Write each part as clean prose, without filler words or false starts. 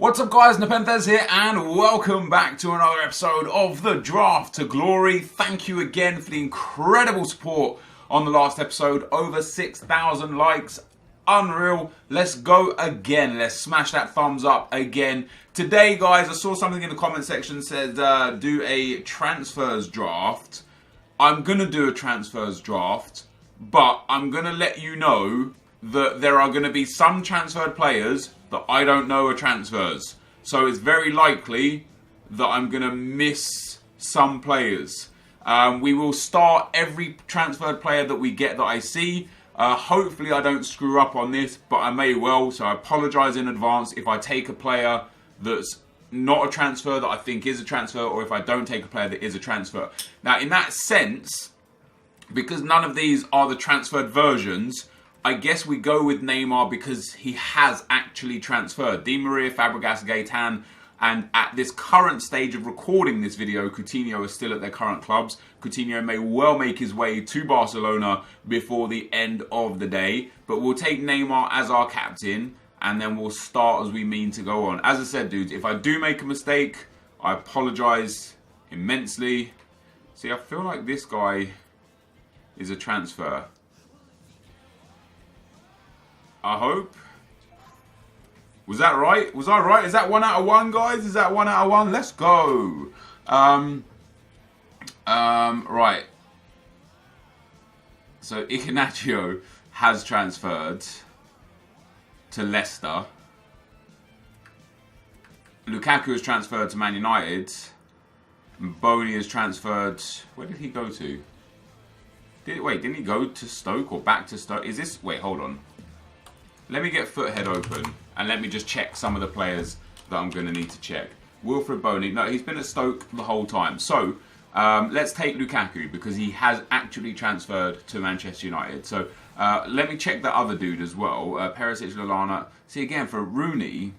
What's up guys, NepentheZ here and welcome back to another episode of the Draft to Glory. Thank you again for the incredible support on the last episode. Over 6,000 likes, unreal. Let's go again, let's smash that thumbs up again. Today guys, I saw something in the comment section that said do a transfers draft. I'm going to do a transfers draft, but I'm going to let you know that there are going to be some transferred players that I don't know are transfers. So it's very likely that I'm going to miss some players. We will start every transferred player that we get that I see. Hopefully I don't screw up on this, but I may well. So I apologise in advance if I take a player that's not a transfer that I think is a transfer, or if I don't take a player that is a transfer. Now in that sense, because none of these are the transferred versions, I guess we go with Neymar because he has actually transferred. Di Maria, Fabregas, Gaetan, and at this current stage of recording this video, Coutinho is still at their current clubs. Coutinho may well make his way to Barcelona before the end of the day, but we'll take Neymar as our captain, and then we'll start as we mean to go on. As I said, dudes, if I do make a mistake, I apologise immensely. See, I feel like this guy is a transfer. I hope. Was that right? Was I right? Is that 1 out of 1, guys? Is that 1 out of 1? Let's go. Right. So Iheanacho has transferred to Leicester. Lukaku has transferred to Man United. Mboni has transferred. Where did he go to? Didn't he go to Stoke or back to Stoke? Is this? Wait, hold on. Let me get Foothead open and let me just check some of the players that I'm going to need to check. Wilfred Boney. No, he's been at Stoke the whole time. So, let's take Lukaku because he has actually transferred to Manchester United. So, let me check the other dude as well. Perisic, Lallana. See, again, for Rooney,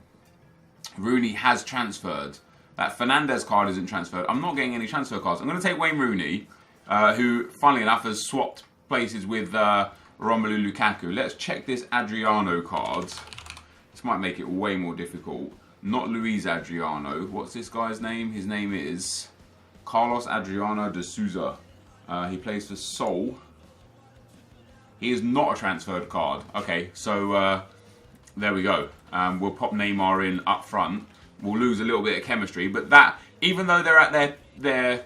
Rooney has transferred. That Fernandez card isn't transferred. I'm not getting any transfer cards. I'm going to take Wayne Rooney, who, funnily enough, has swapped places with Romelu Lukaku. Let's check this Adriano card. This might make it way more difficult. Not Luis Adriano. What's this guy's name? His name is Carlos Adriano de Souza. He plays for Seoul. He is not a transferred card. Okay, so there we go. We'll pop Neymar in up front. We'll lose a little bit of chemistry, but that, even though they're at their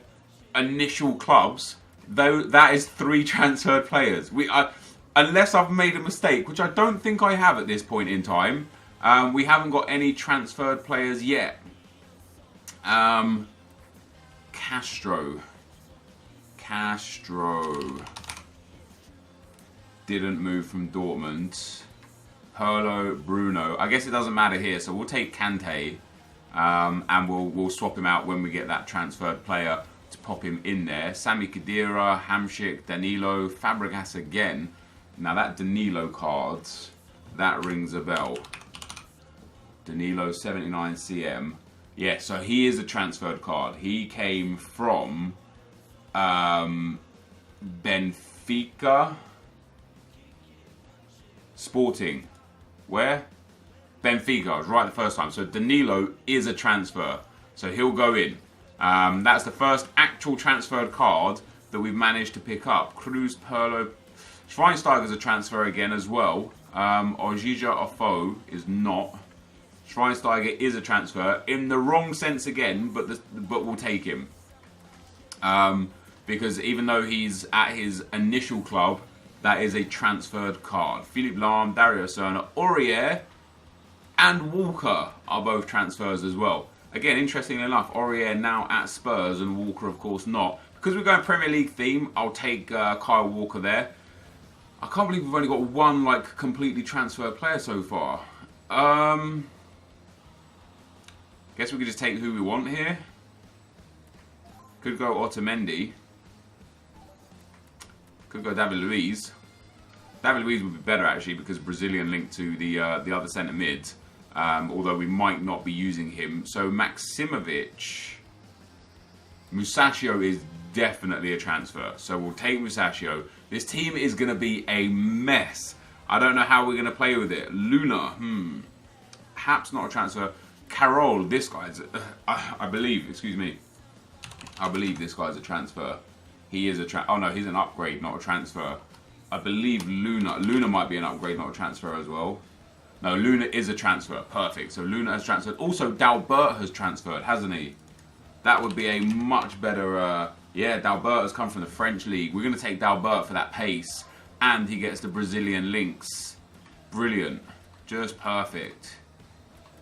initial clubs, though, that is 3 transferred players. Unless I've made a mistake, which I don't think I have at this point in time, we haven't got any transferred players yet. Castro didn't move from Dortmund. Pirlo, Bruno. I guess it doesn't matter here, so we'll take Kante, and we'll swap him out when we get that transferred player to pop him in there. Sami Khedira, Hamsik, Danilo, Fabregas again. Now that Danilo card, that rings a bell. Danilo 79 cm. Yeah, so he is a transferred card. He came from Benfica. Sporting. Where? Benfica. I was right the first time. So Danilo is a transfer. So he'll go in. That's the first actual transferred card that we've managed to pick up. Cruz, Pirlo. Schweinsteiger's a transfer again as well. Ojija Ofo is not. Schweinsteiger is a transfer in the wrong sense again, but we'll take him. Because even though he's at his initial club, that is a transferred card. Philippe Lahm, Dario Serna, Aurier, and Walker are both transfers as well. Again, interestingly enough, Aurier now at Spurs and Walker, of course, not. Because we're going Premier League theme, I'll take Kyle Walker there. I can't believe we've only got one completely transferred player so far. Guess we could just take who we want here. Could go Otamendi. Could go David Luiz. David Luiz would be better actually because Brazilian linked to the other centre mid. Although we might not be using him. So Maximovic. Musacchio is definitely a transfer. So we'll take Musacchio. This team is going to be a mess. I don't know how we're going to play with it. Luna, perhaps not a transfer. Carol, this guy's, I believe, excuse me, I believe this guy's a transfer. He is a oh no, he's an upgrade, not a transfer. I believe Luna might be an upgrade, not a transfer as well. No, Luna is a transfer, perfect. So Luna has transferred. Also, Dalbert has transferred, hasn't he? That would be a much better, yeah, Dalbert has come from the French league. We're going to take Dalbert for that pace, and he gets the Brazilian links. Brilliant, just perfect.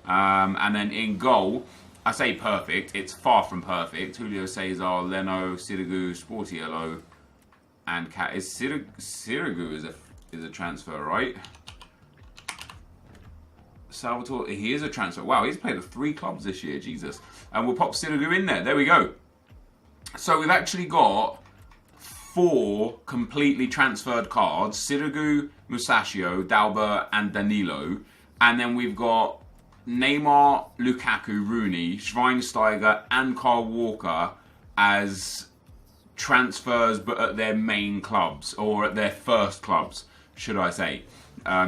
And then in goal, I say perfect, it's far from perfect. Julio Cesar, Leno, Sirigu, Sportiello, and Cat. Is Sirigu is a transfer, right? Salvatore, he is a transfer. Wow, he's played at 3 clubs this year, Jesus. And we'll pop Sirigu in there. There we go. So we've actually got 4 completely transferred cards. Sirigu, Musacchio, Dalbert, and Danilo. And then we've got Neymar, Lukaku, Rooney, Schweinsteiger, and Kyle Walker as transfers, but at their main clubs, or at their first clubs, should I say.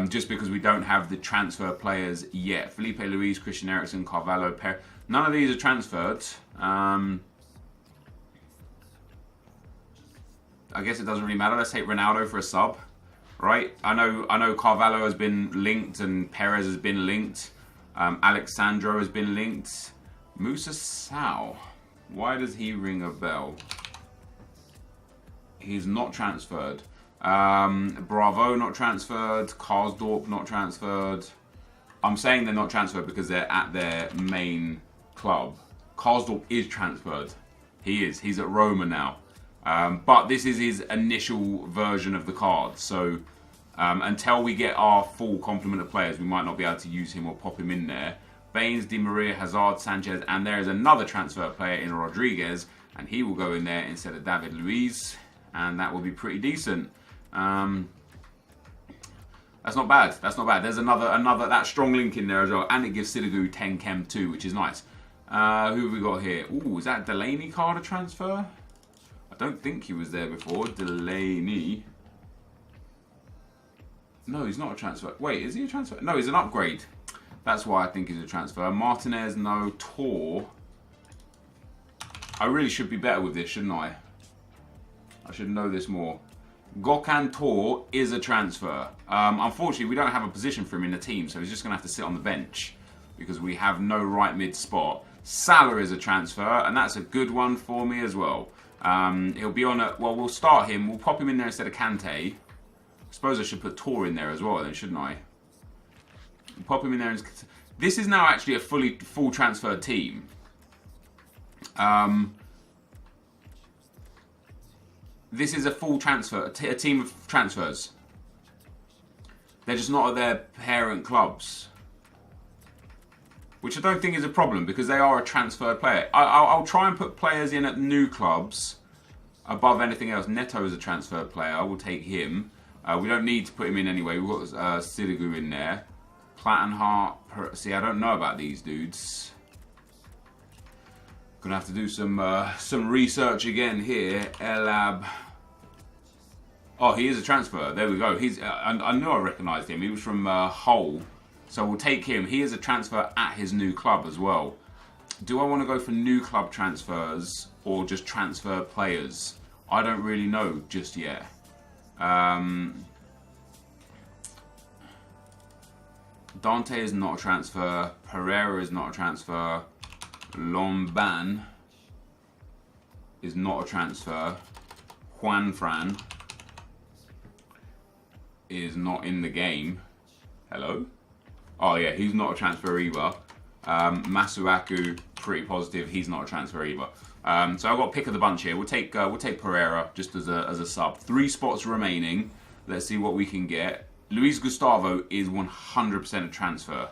Just because we don't have the transfer players yet. Felipe Luis, Christian Eriksen, Carvalho, Per. None of these are transferred. I guess it doesn't really matter. Let's take Ronaldo for a sub, right? I know Carvalho has been linked and Perez has been linked. Alexandro has been linked. Musa Sao. Why does he ring a bell? He's not transferred. Bravo not transferred. Karsdorp not transferred. I'm saying they're not transferred because they're at their main club. Karsdorp is transferred. He is. He's at Roma now. But this is his initial version of the card. So until we get our full complement of players, we might not be able to use him or pop him in there. Baines, Di Maria, Hazard, Sanchez, and there is another transfer player in Rodriguez, and he will go in there instead of David Luiz, and that will be pretty decent. That's not bad. That's not bad. There's another that strong link in there as well, and it gives Sirigu 10 chem too, which is nice. Who have we got here? Ooh, is that Delaney card a transfer? I don't think he was there before. Delaney. No, he's not a transfer. Wait, is he a transfer? No, he's an upgrade. That's why I think he's a transfer. Martinez, no. Tor. I really should be better with this, shouldn't I? I should know this more. Gökhan Tor is a transfer. Unfortunately, we don't have a position for him in the team, so he's just going to have to sit on the bench because we have no right mid spot. Salah is a transfer, and that's a good one for me as well. He'll be on a... Well, we'll start him. We'll pop him in there instead of Kante. I suppose I should put Tor in there as well, then, shouldn't I? Pop him in there. This is now actually a full transfer team. This is a full transfer, a team of transfers. They're just not at their parent clubs, which I don't think is a problem because they are a transferred player. I'll try and put players in at new clubs above anything else. Neto is a transferred player. We'll take him. We don't need to put him in anyway. We've got Sirigu in there. Plattenhart. See, I don't know about these dudes. Gonna have to do some research again here. Elab. Oh, he is a transfer. There we go. I knew I recognised him. He was from Hull. So we'll take him. He is a transfer at his new club as well. Do I want to go for new club transfers or just transfer players? I don't really know just yet. Dante is not a transfer. Pereira is not a transfer. Lomban is not a transfer. Juanfran is not in the game. Hello? Oh yeah, he's not a transfer either. Masuaku, pretty positive. He's not a transfer either. So I've got pick of the bunch here. We'll take Pereira just as a sub. 3 spots remaining. Let's see what we can get. Luis Gustavo is 100% a transfer.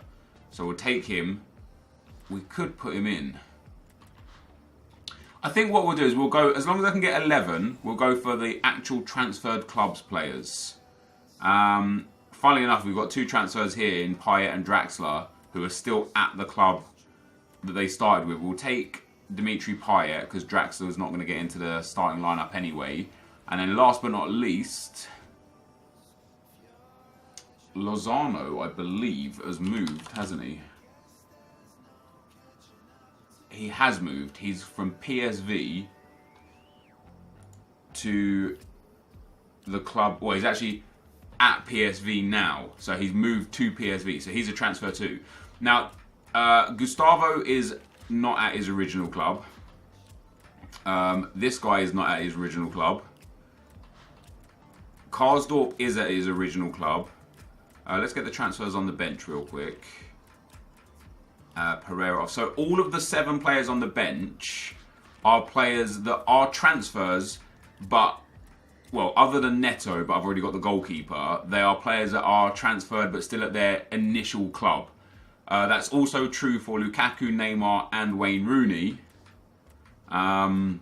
So we'll take him. We could put him in. I think what we'll do is we'll go, as long as I can get 11, we'll go for the actual transferred clubs players. Funnily enough, we've got 2 transfers here in Payet and Draxler who are still at the club that they started with. We'll take Dimitri Payet because Draxler is not going to get into the starting lineup anyway. And then last but not least, Lozano, I believe, has moved, hasn't he? he has moved. He's from PSV to the club. Well, he's actually at PSV now, so he's moved to PSV. So he's a transfer too. Now, Gustavo is not at his original club. This guy is not at his original club. Karsdorp is at his original club. Let's get the transfers on the bench real quick. Pereira off. So all of the 7 players on the bench are players that are transfers, but, well, other than Neto, but I've already got the goalkeeper, they are players that are transferred but still at their initial club. That's also true for Lukaku, Neymar, and Wayne Rooney. But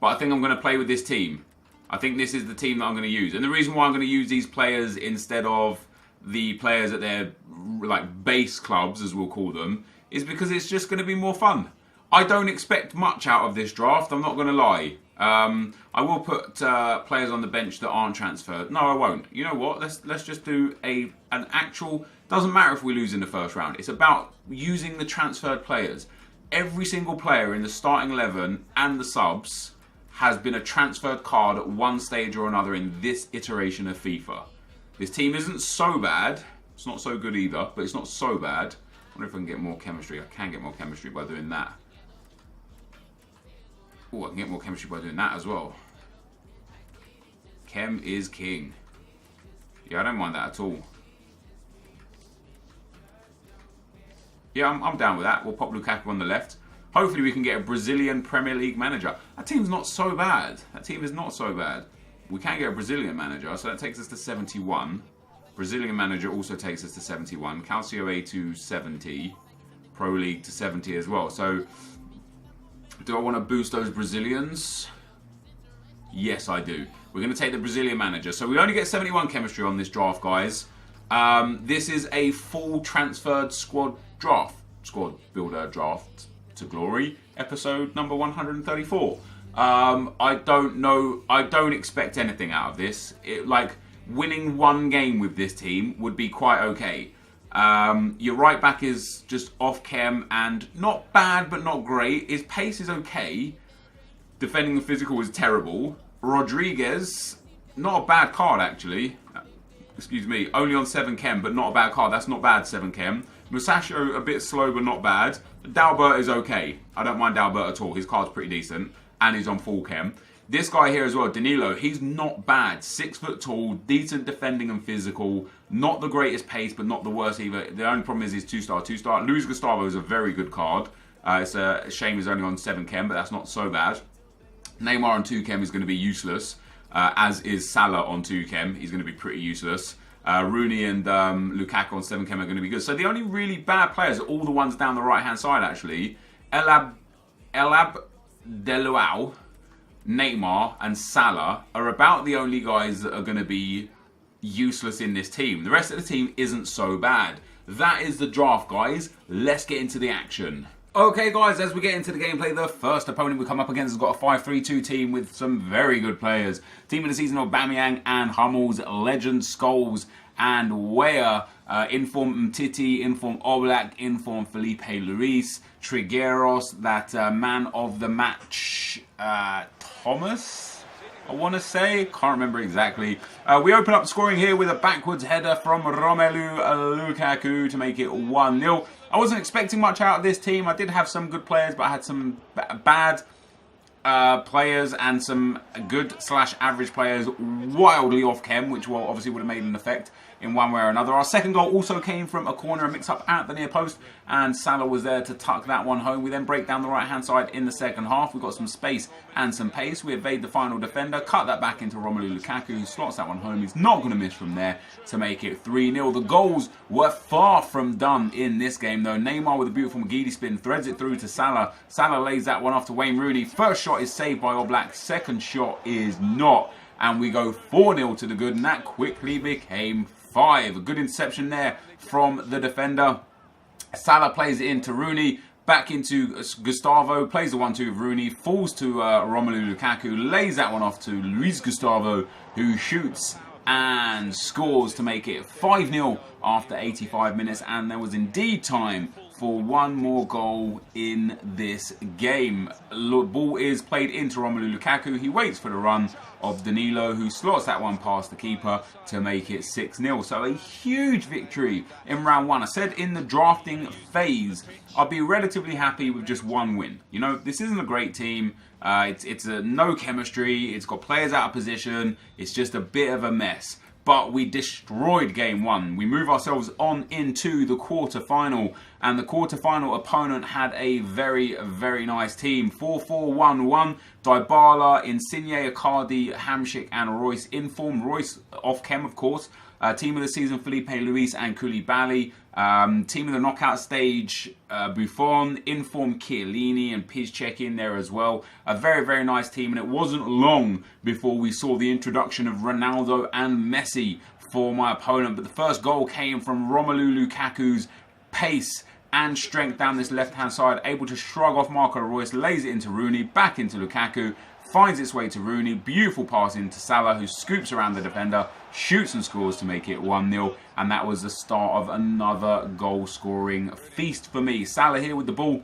I think I'm going to play with this team. I think this is the team that I'm going to use. And the reason why I'm going to use these players instead of the players at their like base clubs, as we'll call them, is because it's just going to be more fun. I don't expect much out of this draft, I'm not going to lie. I will put players on the bench that aren't transferred. No, I won't. You know what? Let's just do an actual... Doesn't matter if we lose in the first round. It's about using the transferred players. Every single player in the starting 11 and the subs has been a transferred card at one stage or another in this iteration of FIFA. This team isn't so bad. It's not so good either, but it's not so bad. I wonder if I can get more chemistry. I can get more chemistry by doing that. Oh, I can get more chemistry by doing that as well. Chem is king. Yeah, I don't mind that at all. Yeah, I'm down with that. We'll pop Lukaku on the left. Hopefully we can get a Brazilian Premier League manager. That team's not so bad. That team is not so bad. We can get a Brazilian manager, so that takes us to 71. Brazilian manager also takes us to 71. Calcio A to 70. Pro League to 70 as well. So, do I want to boost those Brazilians? Yes, I do. We're going to take the Brazilian manager. So we only get 71 chemistry on this draft, guys. This is a full transferred squad builder draft to glory, episode number 134. I don't know. I don't expect anything out of this. Like winning one game with this team would be quite okay. Your right back is just off chem and not bad, but not great. His pace is okay. Defending the physical is terrible. Rodriguez, not a bad card actually. Excuse me, only on 7 chem, but not a bad card. That's not bad, 7 chem. Musacho, a bit slow, but not bad. Dalbert is okay. I don't mind Dalbert at all. His card's pretty decent, and he's on full chem. This guy here as well, Danilo, he's not bad. 6 foot tall, decent defending and physical. Not the greatest pace, but not the worst either. The only problem is he's 2-star. Luis Gustavo is a very good card. It's a shame he's only on 7 chem, but that's not so bad. Neymar on 2 chem is going to be useless, as is Salah on 2 chem. He's going to be pretty useless. Rooney and Lukaku on 7 chem are going to be good. So the only really bad players are all the ones down the right-hand side, actually. Elab Deluau, Neymar and Salah are about the only guys that are going to be useless in this team. The rest of the team isn't so bad. That is the draft, guys. Let's get into the action. Okay, guys, as we get into the gameplay, the first opponent we come up against has got a 5-3-2 team with some very good players. Team of the season of Aubameyang and Hummels, Legend, Scholes and Weah, Inform Mtiti, Inform Oblak, Inform Felipe Luis, Trigueros, that man of the match, Thomas, I want to say. Can't remember exactly. We open up scoring here with a backwards header from Romelu Lukaku to make it 1-0. I wasn't expecting much out of this team. I did have some good players, but I had some bad players and some good/average players wildly off chem, which obviously would have made an effect in one way or another. Our second goal also came from a corner, a mix-up at the near post, and Salah was there to tuck that one home. We then break down the right-hand side in the second half. We've got some space and some pace. We evade the final defender, cut that back into Romelu Lukaku, who slots that one home. He's not going to miss from there to make it 3-0. The goals were far from done in this game, though. Neymar with a beautiful McGeady spin threads it through to Salah. Salah lays that one off to Wayne Rooney. First shot is saved by Oblak. Second shot is not. And we go 4-0 to the good, and that quickly became 5. A good interception there from the defender. Salah plays it into Rooney, back into Gustavo, plays the 1-2 of Rooney, falls to Romelu Lukaku, lays that one off to Luis Gustavo, who shoots and scores to make it 5-0 after 85 minutes. And there was indeed time for one more goal in this game. Ball is played into Romelu Lukaku. He waits for the run of Danilo, who slots that one past the keeper to make it 6-0. So a huge victory in round one. I said in the drafting phase, I'll be relatively happy with just one win. You know, this isn't a great team. It's no chemistry. It's got players out of position. It's just a bit of a mess. But we destroyed game one. We move ourselves on into the quarter-final. And the quarter-final opponent had a very, very nice team. 4-4-1-1. Dybala, Insigne, Icardi, Hamsik and Royce in form. Royce off chem, of course. Team of the season, Felipe Luis and Koulibaly. Team of the knockout stage, Buffon, inform Chiellini and Piszczek in there as well. A very, very nice team, and it wasn't long before we saw the introduction of Ronaldo and Messi for my opponent. But the first goal came from Romelu Lukaku's pace and strength down this left-hand side, able to shrug off Marco Reus, lays it into Rooney, back into Lukaku, finds its way to Rooney, beautiful pass into Salah, who scoops around the defender, shoots and scores to make it 1-0, and that was the start of another goal-scoring feast for me. Salah here with the ball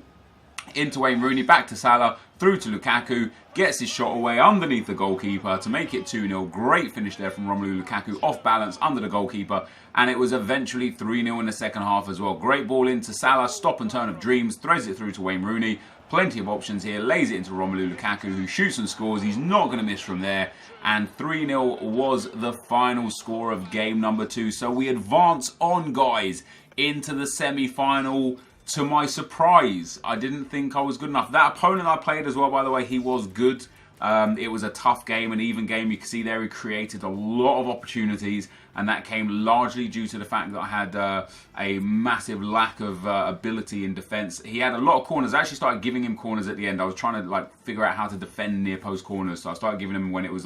into Wayne Rooney, back to Salah, through to Lukaku, gets his shot away underneath the goalkeeper to make it 2-0. Great finish there from Romelu Lukaku, off balance under the goalkeeper, and it was eventually 3-0 in the second half as well. Great ball into Salah, stop and turn of dreams, throws it through to Wayne Rooney. Plenty of options here, lays it into Romelu Lukaku, who shoots and scores. He's not going to miss from there. And 3-0 was the final score of game number 2. So we advance on, guys, into the semi-final. To my surprise, I didn't think I was good enough. That opponent I played as well, by the way, he was good. It was a tough game, an even game. You can see there he created a lot of opportunities, and that came largely due to the fact that I had a massive lack of ability in defence. He had a lot of corners. I actually started giving him corners at the end. I was trying to figure out how to defend near post corners, so I started giving him when it was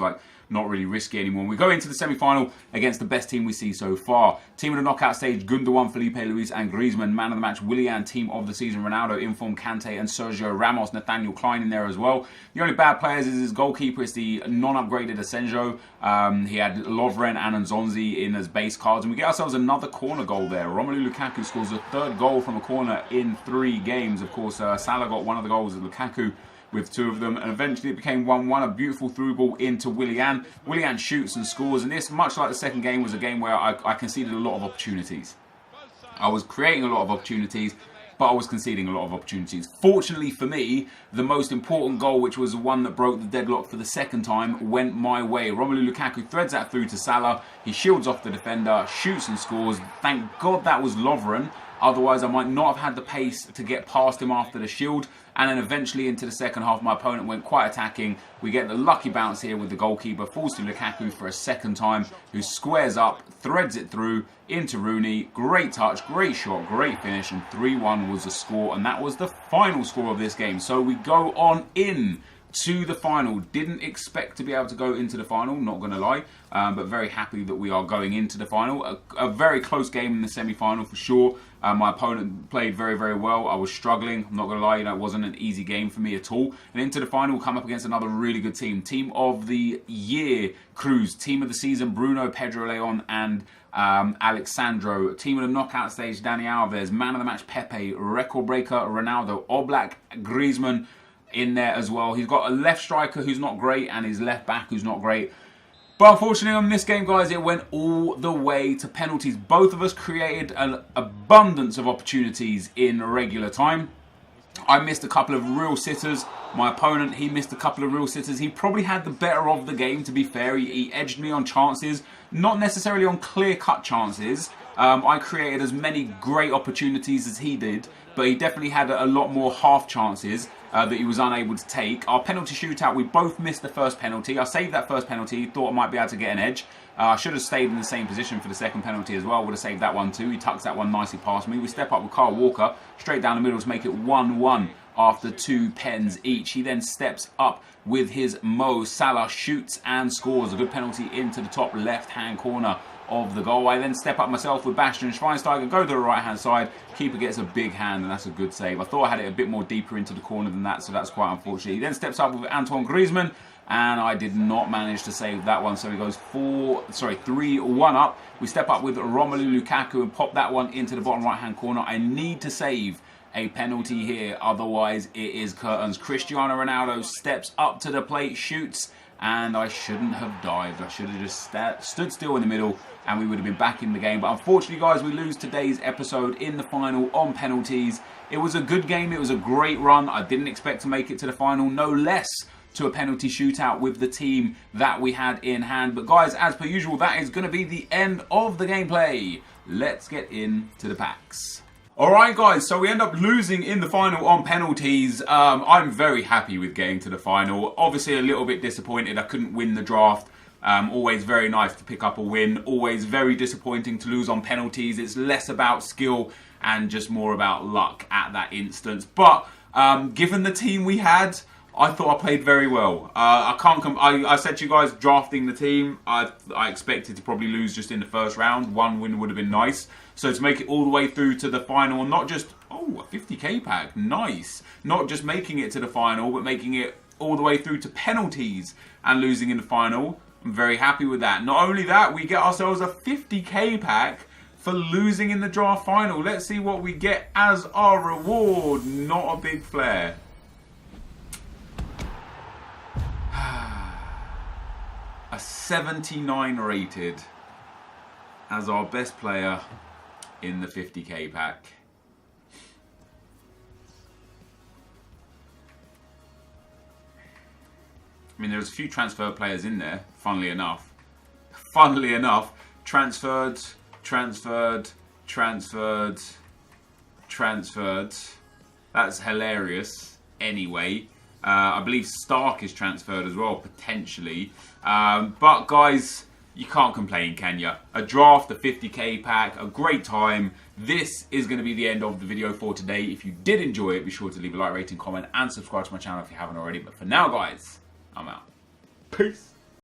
not really risky anymore. We go into the semi-final against the best team we see so far. Team of the knockout stage, Gundogan, Felipe Luis and Griezmann. Man of the match, Willian. Team of the season, Ronaldo, Inform, Kante and Sergio Ramos. Nathaniel Klein in there as well. The only bad players is his goalkeeper. It's the non-upgraded Asenjo. He had Lovren and Nzonzi in as base cards. And we get ourselves another corner goal there. Romelu Lukaku scores the third goal from a corner in 3 games. Of course, Salah got one of the goals of Lukaku with 2 of them, and eventually it became 1-1, a beautiful through ball into Willian. Willian shoots and scores, and this, much like the second game, was a game where I conceded a lot of opportunities. I was creating a lot of opportunities, but I was conceding a lot of opportunities. Fortunately for me, the most important goal, which was the one that broke the deadlock for the second time, went my way. Romelu Lukaku threads that through to Salah. He shields off the defender, shoots and scores. Thank God that was Lovren. Otherwise, I might not have had the pace to get past him after the shield. And then eventually into the second half, my opponent went quite attacking. We get the lucky bounce here with the goalkeeper, falls to Lukaku for a second time, who squares up, threads it through into Rooney. Great touch, great shot, great finish, and 3-1 was the score. And that was the final score of this game. So we go on in to the final. Didn't expect to be able to go into the final, not going to lie, but very happy that we are going into the final. A very close game in the semi-final for sure. My opponent played very, very well. I was struggling, I'm not going to lie, it wasn't an easy game for me at all. And into the final, we'll come up against another really good team. Team of the year, Cruz. Team of the season, Bruno, Pedro Leon and Alexandro. Team of the knockout stage, Dani Alves. Man of the match, Pepe. Record breaker, Ronaldo. Oblak, Griezmann in there as well. He's got a left striker who's not great and his left back who's not great. But unfortunately on this game, guys, it went all the way to penalties. Both of us created an abundance of opportunities in regular time. I missed a couple of real sitters. My opponent, he missed a couple of real sitters. He probably had the better of the game, to be fair. He edged me on chances, not necessarily on clear-cut chances. I created as many great opportunities as he did, but he definitely had a lot more half chances that he was unable to take. Our penalty shootout, we both missed the first penalty. I saved that first penalty, thought I might be able to get an edge. I should have stayed in the same position for the second penalty as well. Would have saved that one too. He tucks that one nicely past me. We step up with Kyle Walker, straight down the middle to make it 1-1 after 2 pens each. He then steps up with his Mo Salah, shoots and scores. A good penalty into the top left-hand corner of the goal. I then step up myself with Bastian Schweinsteiger, go to the right hand side, keeper gets a big hand and that's a good save. I thought I had it a bit more deeper into the corner than that, so that's quite unfortunate. He then steps up with Antoine Griezmann and I did not manage to save that one, so he goes 3-1 up. We step up with Romelu Lukaku and pop that one into the bottom right hand corner. I need to save a penalty here. Otherwise, it is curtains. Cristiano Ronaldo steps up to the plate, shoots, and I shouldn't have dived. I should have just stood still in the middle and we would have been back in the game. But unfortunately, guys, we lose today's episode in the final on penalties. It was a good game. It was a great run. I didn't expect to make it to the final, no less to a penalty shootout with the team that we had in hand. But guys, as per usual, that is going to be the end of the gameplay. Let's get into the packs. Alright guys, so we end up losing in the final on penalties. I'm very happy with getting to the final. Obviously a little bit disappointed I couldn't win the draft. Always very nice to pick up a win. Always very disappointing to lose on penalties. It's less about skill and just more about luck at that instance. But given the team we had, I thought I played very well. I said to you guys, drafting the team, I expected to probably lose just in the first round. One win would have been nice. So to make it all the way through to the final, and not just, oh, a 50k pack, nice. Not just making it to the final, but making it all the way through to penalties and losing in the final. I'm very happy with that. Not only that, we get ourselves a 50k pack for losing in the draft final. Let's see what we get as our reward. Not a big flare. A 79 rated as our best player in the 50k pack. I mean, there's a few transferred players in there, funnily enough. Funnily enough, transferred. That's hilarious. Anyway, I believe Stark is transferred as well, potentially. But guys, you can't complain, can you? A draft, a 50k pack, a great time. This is going to be the end of the video for today. If you did enjoy it, be sure to leave a like, rating, comment, and subscribe to my channel if you haven't already. But for now, guys, I'm out. Peace.